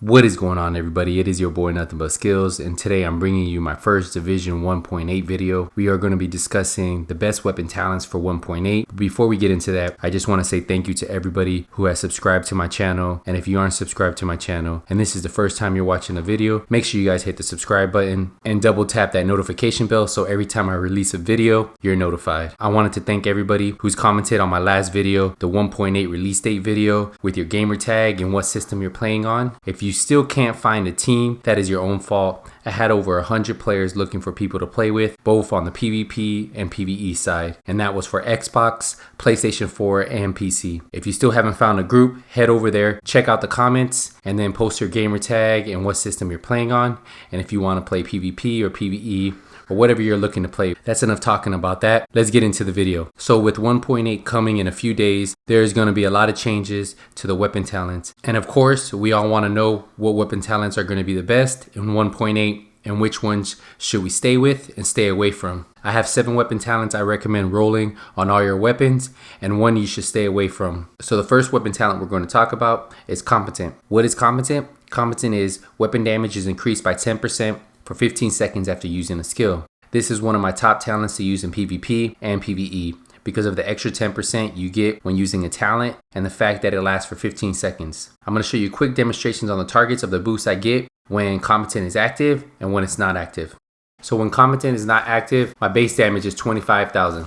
What is going on, everybody? It is your boy Nothing But Skills, and today I'm bringing you my first Division 1.8 video. We are going to be discussing the best weapon talents for 1.8. Before we get into that, I just want to say thank you to everybody who has subscribed to my channel. And if you aren't subscribed to my channel and this is the first time you're watching a video, make sure you guys hit the subscribe button and double tap that notification bell so every time I release a video, you're notified. I wanted to thank everybody who's commented on my last video, the 1.8 release date video, with your gamer tag and what system you're playing on. If you still can't find a team, that is your own fault. I had over 100 players looking for people to play with, both on the PvP and PvE side, and that was for Xbox, PlayStation 4, and PC. If you still haven't found a group, head over there, check out the comments, and then post your gamer tag and what system you're playing on. And if you want to play PvP or PvE, or whatever you're looking to play. That's enough talking about that. Let's get into the video. So with 1.8 coming in a few days, there's going to be a lot of changes to the weapon talents. And of course, we all want to know what weapon talents are going to be the best in 1.8 and which ones should we stay with and stay away from. I have 7 weapon talents I recommend rolling on all your weapons, and 1 you should stay away from. So the first weapon talent we're going to talk about is competent. What is competent? Competent is weapon damage is increased by 10% for 15 seconds after using a skill. This is one of my top talents to use in PvP and PvE because of the extra 10% you get when using a talent and the fact that it lasts for 15 seconds. I'm going to show you quick demonstrations on the targets of the boosts I get when competent is active and when it's not active. So when competent is not active, my base damage is 25,000.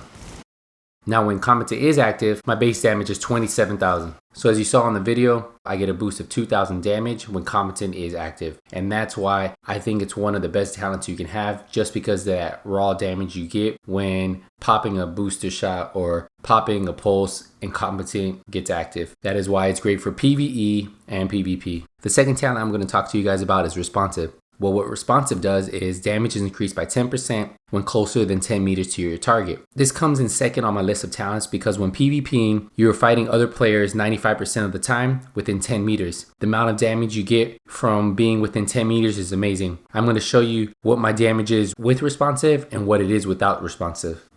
Now when competent is active, my base damage is 27,000. So as you saw in the video, I get a boost of 2,000 damage when competent is active. And that's why I think it's one of the best talents you can have, just because of that raw damage you get when popping a booster shot or popping a pulse and competent gets active. That is why it's great for PvE and PvP. The second talent I'm going to talk to you guys about is responsive. Well, what responsive does is damage is increased by 10% when closer than 10 meters to your target. This comes in second on my list of talents because when PvPing, you're fighting other players 95% of the time within 10 meters. The amount of damage you get from being within 10 meters is amazing. I'm going to show you what my damage is with responsive and what it is without responsive.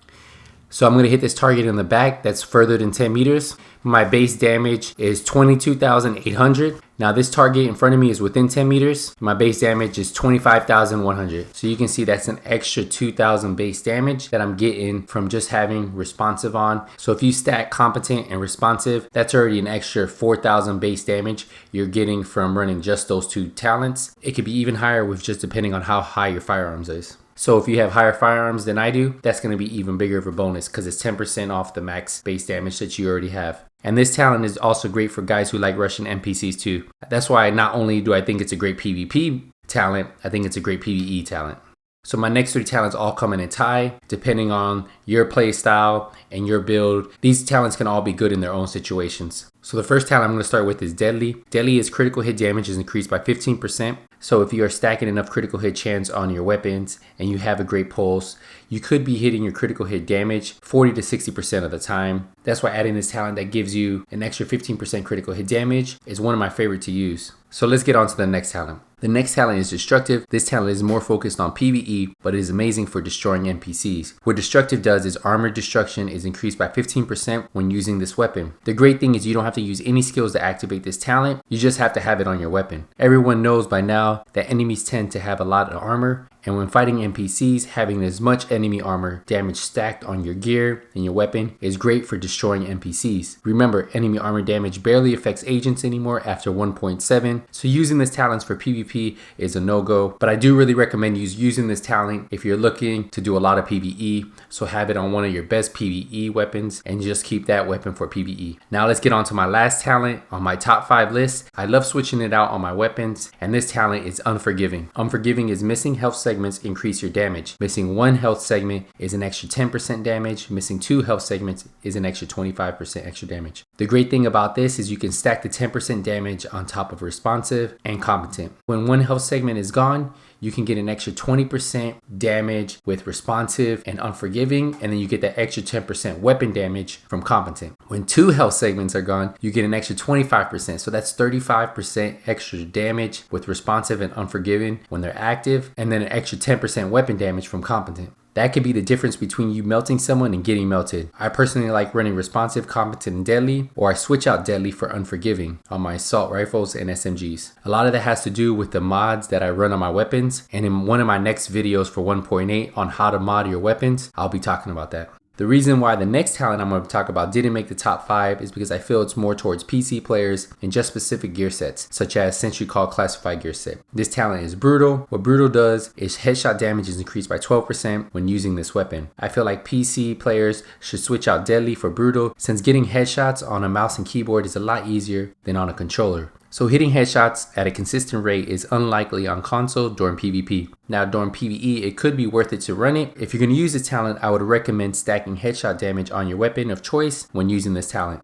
So I'm going to hit this target in the back that's further than 10 meters. My base damage is 22,800. Now this target in front of me is within 10 meters. My base damage is 25,100. So you can see that's an extra 2,000 base damage that I'm getting from just having responsive on. So if you stack competent and responsive, that's already an extra 4,000 base damage you're getting from running just those 2 talents. It could be even higher with just depending on how high your firearms is. So if you have higher firearms than I do, that's going to be even bigger of a bonus because it's 10% off the max base damage that you already have. And this talent is also great for guys who like rushing NPCs too. That's why not only do I think it's a great PvP talent, I think it's a great PvE talent. So my next 3 talents all come in a tie, depending on your play style and your build. These talents can all be good in their own situations. So the first talent I'm going to start with is Deadly. Deadly is critical hit damage is increased by 15%. So if you are stacking enough critical hit chance on your weapons and you have a great pulse, you could be hitting your critical hit damage 40 to 60% of the time. That's why adding this talent that gives you an extra 15% critical hit damage is one of my favorite to use. So let's get on to the next talent. The next talent is Destructive. This talent is more focused on PvE, but it is amazing for destroying NPCs. What Destructive does is armor destruction is increased by 15% when using this weapon. The great thing is you don't have to use any skills to activate this talent, you just have to have it on your weapon. Everyone knows by now that enemies tend to have a lot of armor, and when fighting NPCs, having as much enemy armor damage stacked on your gear and your weapon is great for destroying NPCs. Remember, enemy armor damage barely affects agents anymore after 1.7, so using this talent for PvP is a no-go, but I do really recommend you using this talent if you're looking to do a lot of PvE, so have it on one of your best PvE weapons and just keep that weapon for PvE. Now let's get on to my last talent on my top 5 list. I love switching it out on my weapons, and this talent is Unforgiving. Unforgiving is missing health segments increase your damage. Missing 1 health segment is an extra 10% damage. Missing 2 health segments is an extra 25% extra damage. The great thing about this is you can stack the 10% damage on top of responsive and competent. When 1 health segment is gone, you can get an extra 20% damage with responsive and Unforgiving, and then you get that extra 10% weapon damage from competent. When 2 health segments are gone, you get an extra 25%, so that's 35% extra damage with responsive and Unforgiving when they're active, and then an extra 10% weapon damage from competent. That could be the difference between you melting someone and getting melted. I personally like running responsive, competent, and deadly, or I switch out deadly for unforgiving on my assault rifles and SMGs. A lot of that has to do with the mods that I run on my weapons, and in one of my next videos for 1.8 on how to mod your weapons, I'll be talking about that. The reason why the next talent I'm going to talk about didn't make the top 5 is because I feel it's more towards PC players and just specific gear sets, such as Sentry Call Classified Gear Set. This talent is Brutal. What Brutal does is headshot damage is increased by 12% when using this weapon. I feel like PC players should switch out Deadly for Brutal, since getting headshots on a mouse and keyboard is a lot easier than on a controller. So hitting headshots at a consistent rate is unlikely on console during PvP. Now during PvE, it could be worth it to run it. If you're going to use this talent, I would recommend stacking headshot damage on your weapon of choice when using this talent.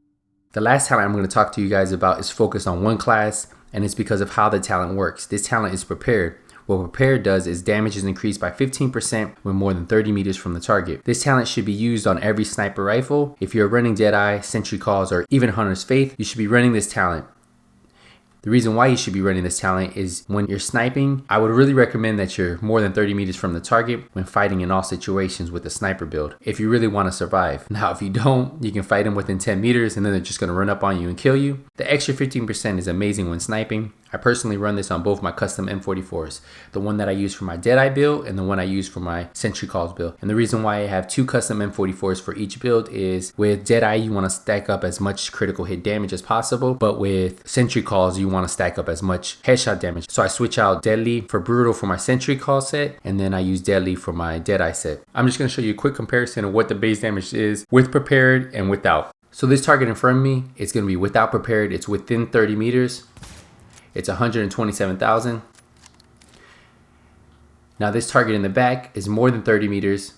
The last talent I'm going to talk to you guys about is focused on one class, and it's because of how the talent works. This talent is Prepared. What Prepared does is damage is increased by 15% when more than 30 meters from the target. This talent should be used on every sniper rifle. If you're running Deadeye, Sentry Calls, or even Hunter's Faith, you should be running this talent. The reason why you should be running this talent is when you're sniping, I would really recommend that you're more than 30 meters from the target when fighting in all situations with a sniper build, if you really want to survive. Now, if you don't, you can fight them within 10 meters and then they're just going to run up on you and kill you. The extra 15% is amazing when sniping. I personally run this on both my custom M44s, the one that I use for my Deadeye build and the one I use for my Sentry Calls build. And the reason why I have 2 custom M44s for each build is with Deadeye, you want to stack up as much critical hit damage as possible, but with Sentry Calls, you want to stack up as much headshot damage. So I switch out Deadly for Brutal for my Sentry Call set, and then I use Deadly for my Deadeye set. I'm just going to show you a quick comparison of what the base damage is with Prepared and without. So this target in front of me, it's going to be without Prepared. It's within 30 meters. It's 127,000. Now this target in the back is more than 30 meters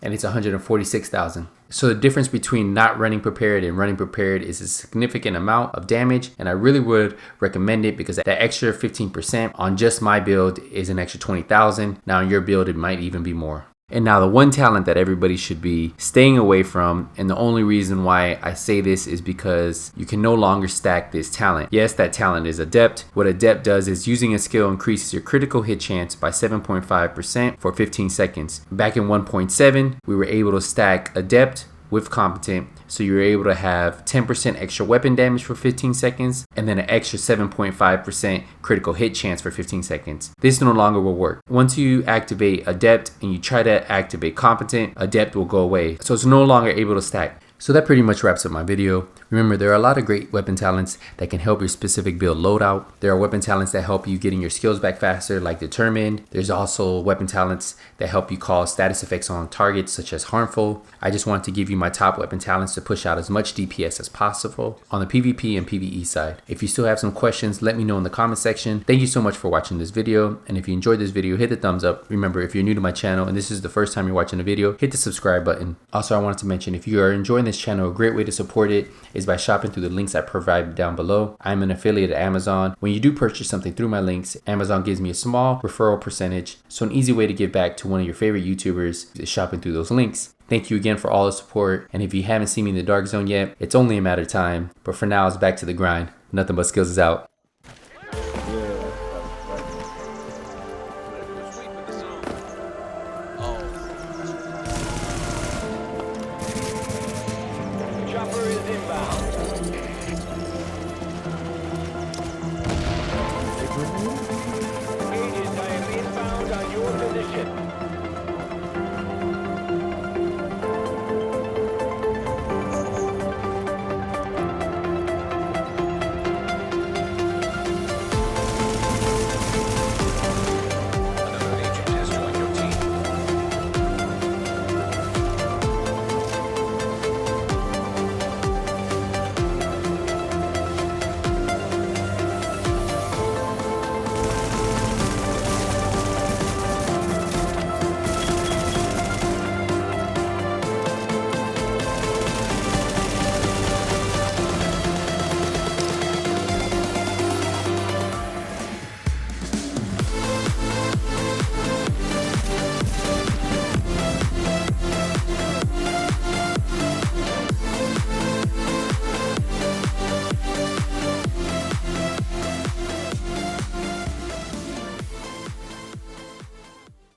and it's 146,000. So the difference between not running Prepared and running Prepared is a significant amount of damage, and I really would recommend it because that extra 15% on just my build is an extra 20,000. Now on your build, it might even be more. And now the one talent that everybody should be staying away from, and the only reason why I say this is because you can no longer stack this talent. Yes, that talent is Adept. What Adept does is using a skill increases your critical hit chance by 7.5% for 15 seconds. Back in 1.7, we were able to stack Adept with Competent, so you're able to have 10% extra weapon damage for 15 seconds and then an extra 7.5% critical hit chance for 15 seconds. This no longer will work. Once you activate Adept and you try to activate Competent, Adept will go away, so it's no longer able to stack. So that pretty much wraps up my video. Remember, there are a lot of great weapon talents that can help your specific build loadout. There are weapon talents that help you getting your skills back faster, like Determined. There's also weapon talents that help you cause status effects on targets, such as Harmful. I just wanted to give you my top weapon talents to push out as much DPS as possible on the PvP and PvE side. If you still have some questions, let me know in the comment section. Thank you so much for watching this video. And if you enjoyed this video, hit the thumbs up. Remember, if you're new to my channel and this is the first time you're watching a video, hit the subscribe button. Also, I wanted to mention, if you are enjoying this channel, a great way to support it is by shopping through the links I provide down below. I'm an affiliate of Amazon. When you do purchase something through my links, Amazon gives me a small referral percentage. So an easy way to give back to one of your favorite YouTubers is shopping through those links. Thank you again for all the support. And if you haven't seen me in the dark zone yet, it's only a matter of time. But for now, it's back to the grind. Nothing but skills is out. Chopper is inbound.